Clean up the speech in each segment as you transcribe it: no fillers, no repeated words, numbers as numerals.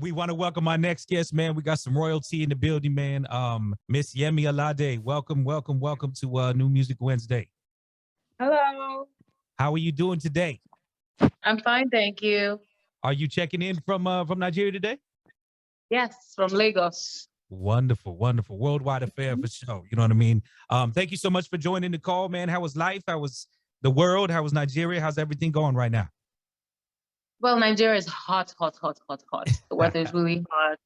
We want to welcome our next guest, man. We got some royalty in the building, man. Miss YEMI ALADE. Welcome to New Music Wednesday. Hello. How are you doing today? I'm fine, thank you. Are you checking in from Nigeria today? Yes, from Lagos. Wonderful, wonderful. Worldwide affair for sure. You know what I mean? Thank you so much for joining the call, man. How was life? How was the world? How was Nigeria? How's everything going right now? Well, Nigeria is hot, hot, hot, hot, hot. The weather is really hot.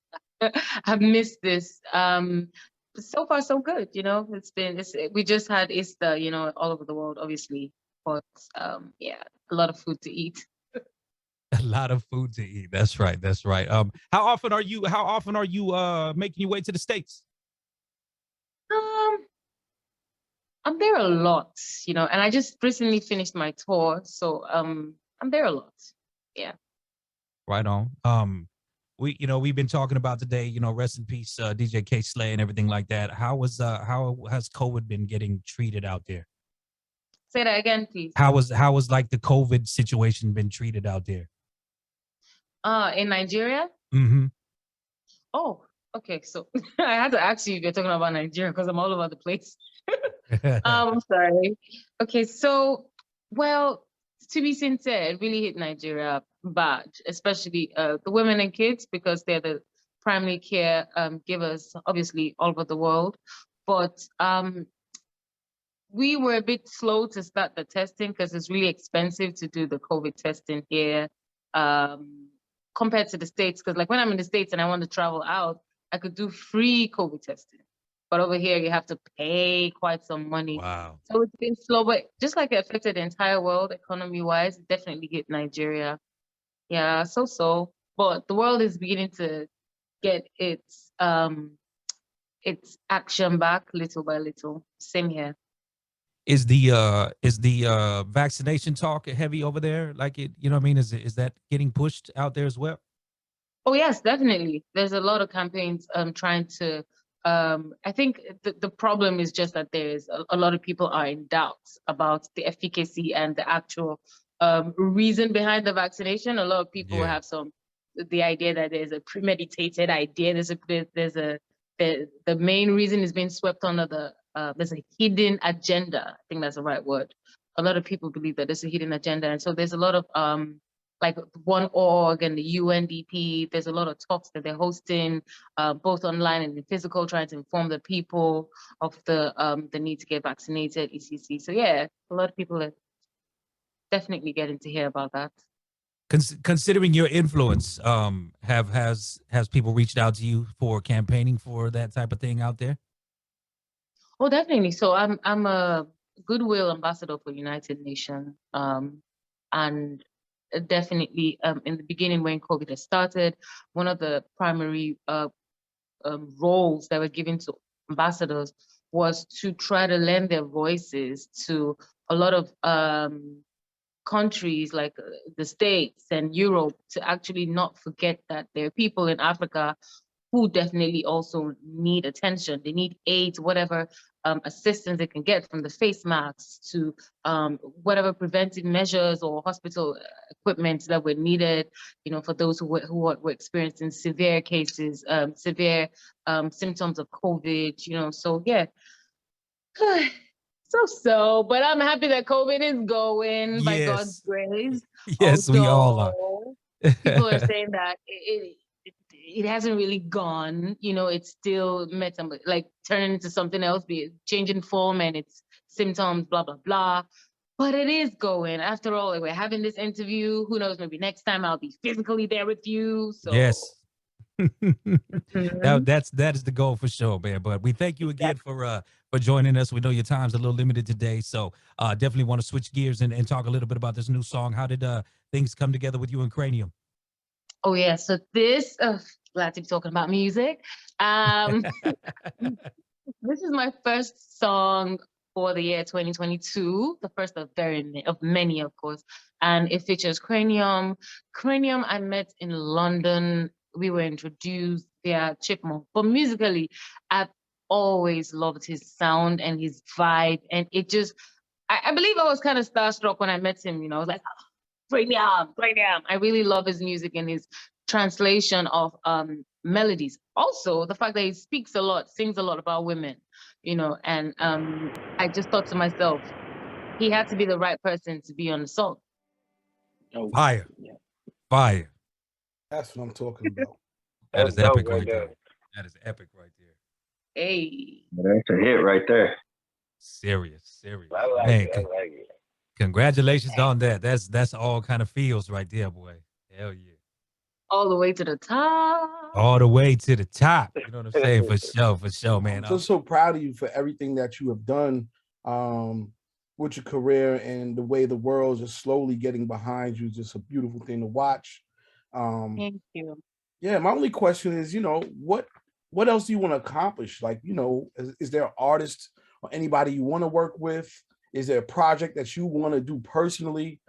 I've missed this. So far so good. We just had Easter, all over the world, obviously. But yeah, a lot of food to eat. A lot of food to eat. That's right. That's right. How often are you making your way to the States? Um, I'm there a lot, and I just recently finished my tour, so I'm there a lot. Yeah. Right on. We've been talking about today, rest in peace, DJ K Slay and everything like that. How has COVID been getting treated out there? Say that again, please. How was like the COVID situation been treated out there? In Nigeria? Mm-hmm. Oh, okay. So I had to ask you if you're talking about Nigeria because I'm all over the place. I'm sorry. Okay, so well, to be sincere, it really hit Nigeria bad, especially the women and kids because they're the primary care givers, obviously all over the world. But we were a bit slow to start the testing because it's really expensive to do the COVID testing here compared to the States. Because like when I'm in the States and I want to travel out, I could do free COVID testing. But over here, you have to pay quite some money. Wow. So it's been slow, but just like it affected the entire world economy-wise, it definitely hit Nigeria. Yeah, so. But the world is beginning to get its action back little by little. Same here. Is the vaccination talk heavy over there? Like it, you know what I mean? Is that getting pushed out there as well? Oh yes, definitely. There's a lot of campaigns trying to I think the problem is just that there's a lot of people are in doubt about the efficacy and the actual reason behind the vaccination. A lot of people Yeah. have the idea that there's a premeditated idea. The main reason is being swept under there's a hidden agenda. I think that's the right word. A lot of people believe that there's a hidden agenda, and so there's a lot of like One Org and the UNDP. There's a lot of talks that they're hosting, both online and in physical, trying to inform the people of the need to get vaccinated, etc. So yeah, a lot of people are definitely getting to hear about that. Considering your influence, has people reached out to you for campaigning for that type of thing out there? Oh, definitely. So I'm a goodwill ambassador for United Nations, and definitely in the beginning when COVID had started, one of the primary roles that were given to ambassadors was to try to lend their voices to a lot of countries like the States and Europe to actually not forget that there are people in Africa who definitely also need attention. They need aid, whatever assistance they can get, from the face masks to whatever preventive measures or hospital equipment that were needed, for those who were experiencing severe cases, severe symptoms of COVID, so yeah. But I'm happy that COVID is going by God's Yes. grace. Yes, we all are. Although people are saying that it hasn't really gone, it's still like turning into something else, be it changing form and its symptoms, blah, blah, blah. But it is going. After all, like, we're having this interview. Who knows, maybe next time I'll be physically there with you. So Yes. Mhm. That is the goal for sure, man. But we thank you again for joining us. We know your time's a little limited today, so definitely want to switch gears and talk a little bit about this new song. How did things come together with you and Cranium? Oh yeah, so this glad to be talking about music. Um this is my first song for the year 2022, the first of many, of course, and it features Cranium. Cranium I met in London. We were introduced via Chipmunk, but musically, I've always loved his sound and his vibe, and I believe I was kind of starstruck when I met him. I was like, Cranium. I really love his music and his translation of melodies. Also, the fact that he speaks a lot, sings a lot about women, you know, and I just thought to myself, he had to be the right person to be on the song. Oh, Fire. yeah. Fire. That's what I'm talking about. That That's is epic dope right there. That is epic right there. Hey. That's a hit right there. Serious. I like Man, it. I like it. congratulations on that. That's all kind of feels right there, boy. Hell yeah. All the way to the top. All the way to the top. You know what I'm saying? For sure, man. I'm just so proud of you for everything that you have done with your career, and the way the world is just slowly getting behind you. Just a beautiful thing to watch. Thank you. Yeah, my only question is, you know, what else do you want to accomplish? Like, you know, is there an artist or anybody you want to work with? Is there a project that you want to do personally?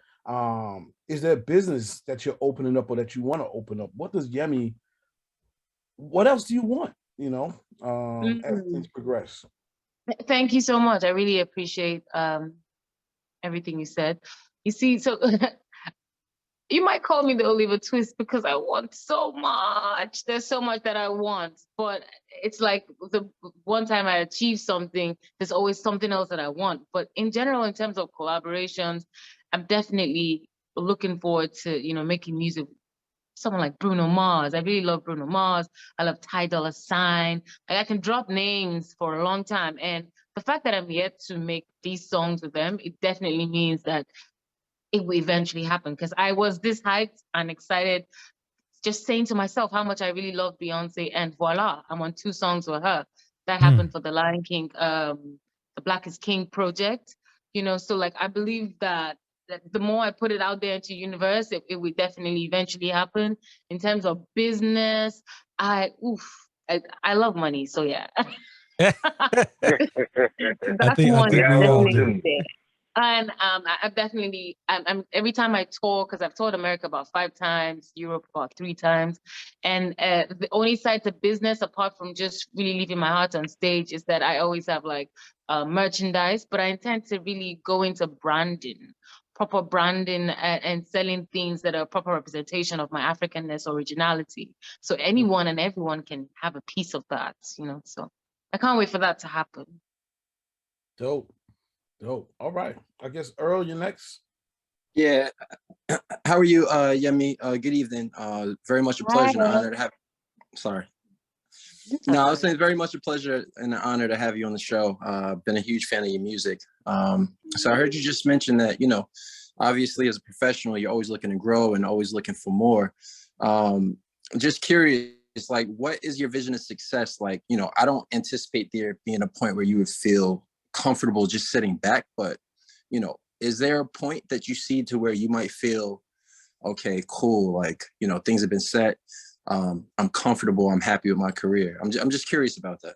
Is there a business that you're opening up or that you want to open up? What does YEMI, what else do you want, you know, as things progress? Thank you so much. I really appreciate everything you said. You see, so you might call me the Oliver Twist because I want so much. There's so much that I want, but it's like the one time I achieve something, there's always something else that I want. But in general, in terms of collaborations, I'm definitely looking forward to, you know, making music with someone like Bruno Mars. I really love Bruno Mars. I love Ty Dolla $ign. Like, I can drop names for a long time. And the fact that I'm yet to make these songs with them, it definitely means that it will eventually happen, because I was this hyped and excited, just saying to myself how much I really love Beyonce, and voila, I'm on 2 songs with her. That happened for the Lion King, the Black is King project, you know. So like, I believe that the more I put it out there into universe, it will definitely eventually happen. In terms of business, I love money, so yeah. I That think one is we all do. definitely there. And I'm definitely, I'm every time I tour, because I've toured America about 5 times, Europe about 3 times, and the only side to business, apart from just really leaving my heart on stage, is that I always have like merchandise. But I intend to really go into branding, proper branding, and selling things that are a proper representation of my Africanness, originality, so anyone and everyone can have a piece of that, you know. So I can't wait for that to happen. Dope. All right. I guess Earl, you're next. Yeah. How are you, YEMI? Good evening. Very much a pleasure and honor to have. Sorry. No, I was saying very much a pleasure and an honor to have you on the show. Been a huge fan of your music. So I heard you just mention that, you know, obviously as a professional, you're always looking to grow and always looking for more. Just curious, like, what is your vision of success? Like, you know, I don't anticipate there being a point where you would feel comfortable just sitting back, but, you know, is there a point that you see to where you might feel, okay, cool, like, you know, things have been set, I'm comfortable, I'm happy with my career? I'm just curious about that.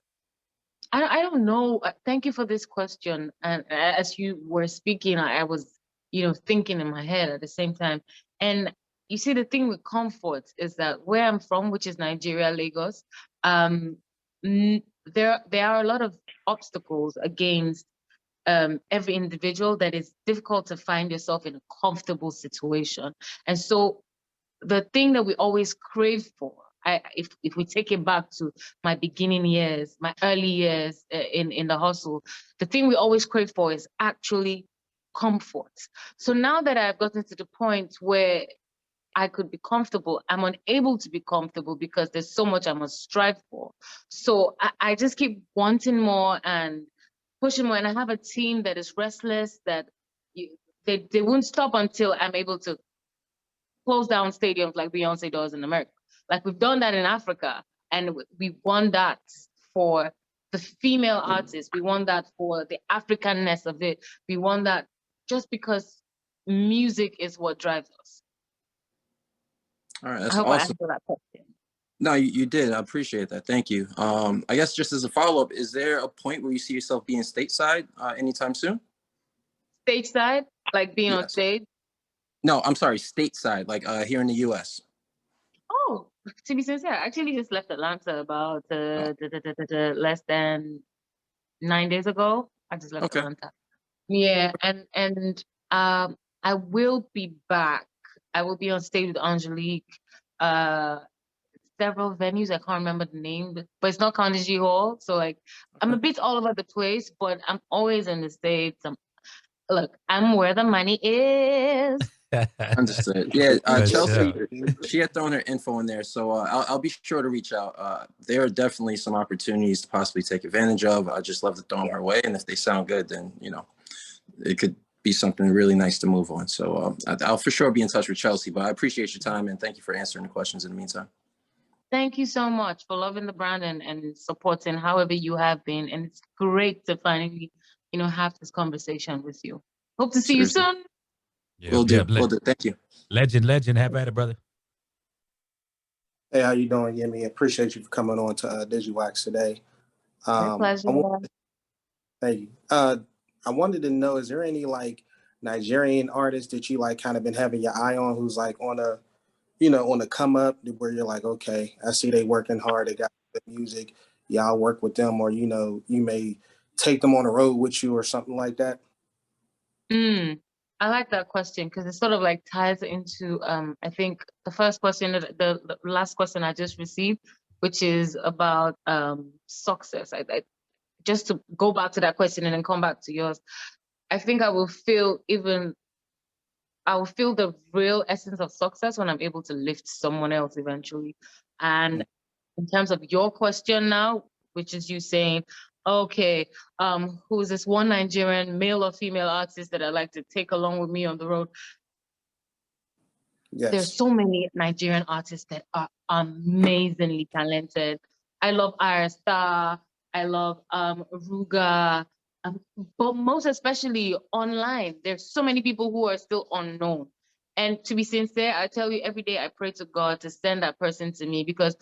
I don't know. Thank you for this question. And as you were speaking, I was, you know, thinking in my head at the same time. And you see, the thing with comfort is that where I'm from, which is Nigeria, Lagos, there are a lot of obstacles against every individual, that is difficult to find yourself in a comfortable situation. And so the thing that we always crave for, if we take it back to my beginning years, my early years in the hustle, the thing we always crave for is actually comfort. So now that I've gotten to the point where I could be comfortable, I'm unable to be comfortable because there's so much I must strive for. So I just keep wanting more and pushing more. And I have a team that is restless, that they won't stop until I'm able to close down stadiums like Beyonce does in America. Like, we've done that in Africa, and we won that for the female artists. We won that for the Africanness of it. We won that just because music is what drives us. All right, that's I hope I awesome. answered that question. No, you did. I appreciate that. Thank you. I guess just as a follow-up, is there a point where you see yourself being stateside anytime soon? Stateside, like being on stage? No, I'm sorry, stateside, like here in the US. Oh, to be sincere, I actually just left Atlanta about less than 9 days ago. I just left Atlanta. Yeah, and I will be back. I will be on stage with Angelique several venues. I can't remember the name, but it's not Carnegie Hall. So like, I'm a bit all over the place, but I'm always in the States. Look, I'm where the money is. Understood. Yeah, For Chelsea, sure. she had thrown her info in there, so I'll be sure to reach out. There are definitely some opportunities to possibly take advantage of. I just love to throw them her way, and if they sound good, then it could be something really nice to move on. So I'll for sure be in touch with Chelsea. But I appreciate your time and thank you for answering the questions in the meantime. Thank you so much for loving the brand and supporting however you have been. And it's great to finally, have this conversation with you. Hope to see Seriously. you soon. Yeah, Will do. yeah, Will do. Thank you. Legend. Have at it, brother. Hey, how you doing, Yemi? Appreciate you for coming on to Digiwaxx today. My pleasure. Thank you. I wanted to know, is there any like Nigerian artists that you like kind of been having your eye on, who's like on a, on the come up, where you're like, okay, I see they working hard, they got good music, y'all work with them, or you may take them on the road with you or something like that? I like that question because it sort of like ties into I think the first question, the last question I just received, which is about success. I just to go back to that question and then come back to yours. I think I will feel the real essence of success when I'm able to lift someone else eventually. And in terms of your question now, which is you saying, okay, who's this one Nigerian male or female artist that I'd like to take along with me on the road? Yes. There's so many Nigerian artists that are amazingly talented. I love Star. I love Ruga. But most especially online, there's so many people who are still unknown. And to be sincere, I tell you, every day I pray to God to send that person to me, because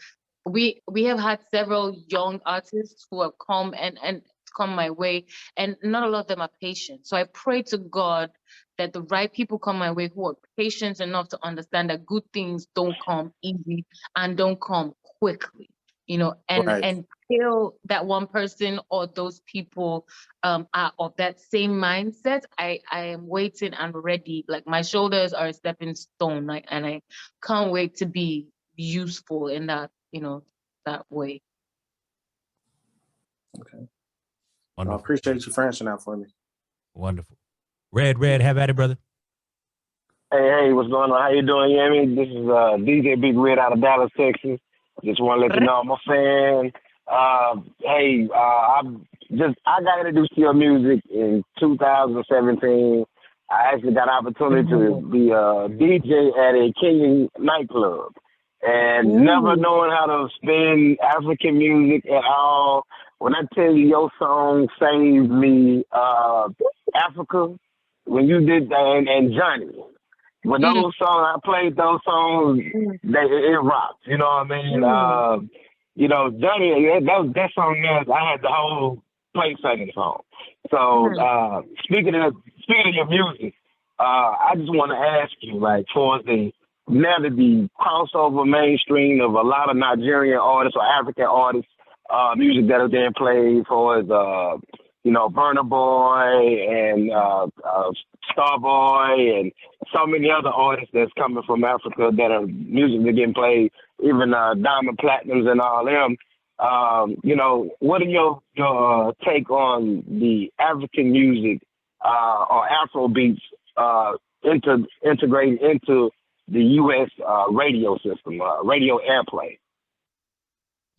we have had several young artists who have come and come my way, and not a lot of them are patient. So I pray to God that the right people come my way who are patient enough to understand that good things don't come easy and don't come quickly, and till that one person or those people are of that same mindset, I am waiting and ready. Like my shoulders are a stepping stone, and I can't wait to be useful in that, that way. Okay. Wonderful. I appreciate you for answering that for me. Wonderful. Red, have at it, brother. Hey, what's going on? How you doing, Yemi? This is DJ Big Red out of Dallas, Texas. Just want to let you know I'm a fan. I got introduced to your music in 2017. I actually got an opportunity to be a DJ at a Kenyan nightclub, and never knowing how to spin African music at all. When I tell you your song saved me, Africa, when you did that, and Johnny. When those songs, I played those songs, it rocked. You know what I mean? Johnny, that song there, I had the whole place singing the song. So speaking of your music, I just want to ask you, like, towards the crossover mainstream of a lot of Nigerian artists or African artists, music that are being played for as Burna Boy and Starboy and so many other artists that's coming from Africa that are music that getting played, even Diamond Platinums and all them. What are your take on the African music or Afro beats integrated into the U.S. Radio system, radio airplay?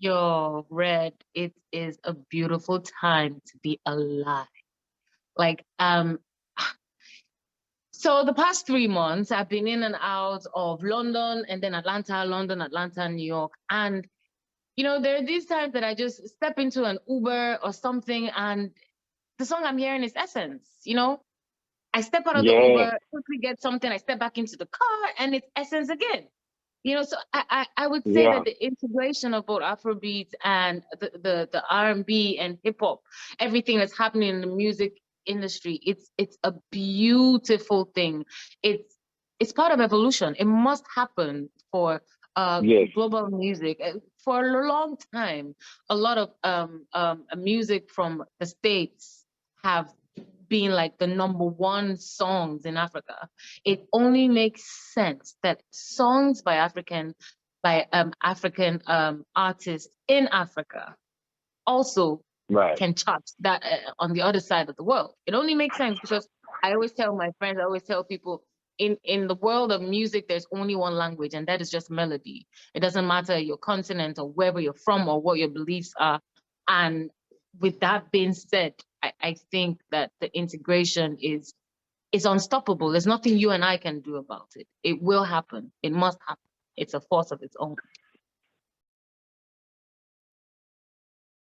Yo, Red, it is a beautiful time to be alive. Like, so the past 3 months, I've been in and out of London and then Atlanta, London, Atlanta, New York. And, there are these times that I just step into an Uber or something and the song I'm hearing is Essence, I step out of the Uber, quickly get something, I step back into the car and it's Essence again. So I would say that the integration of both Afrobeats and the R&B and hip hop, everything that's happening in the music industry, it's a beautiful thing. It's part of evolution. It must happen for global music. For a long time, a lot of music from the States have being like the #1 songs in Africa. It only makes sense that songs by African by African artists in Africa also Right. can chart that on the other side of the world. It only makes sense because I always tell my friends, I always tell people, in the world of music, there's only one language, and that is just melody. It doesn't matter your continent or wherever you're from or what your beliefs are. And with that being said, I think that the integration is unstoppable. There's nothing you and I can do about it. It will happen. It must happen. It's a force of its own.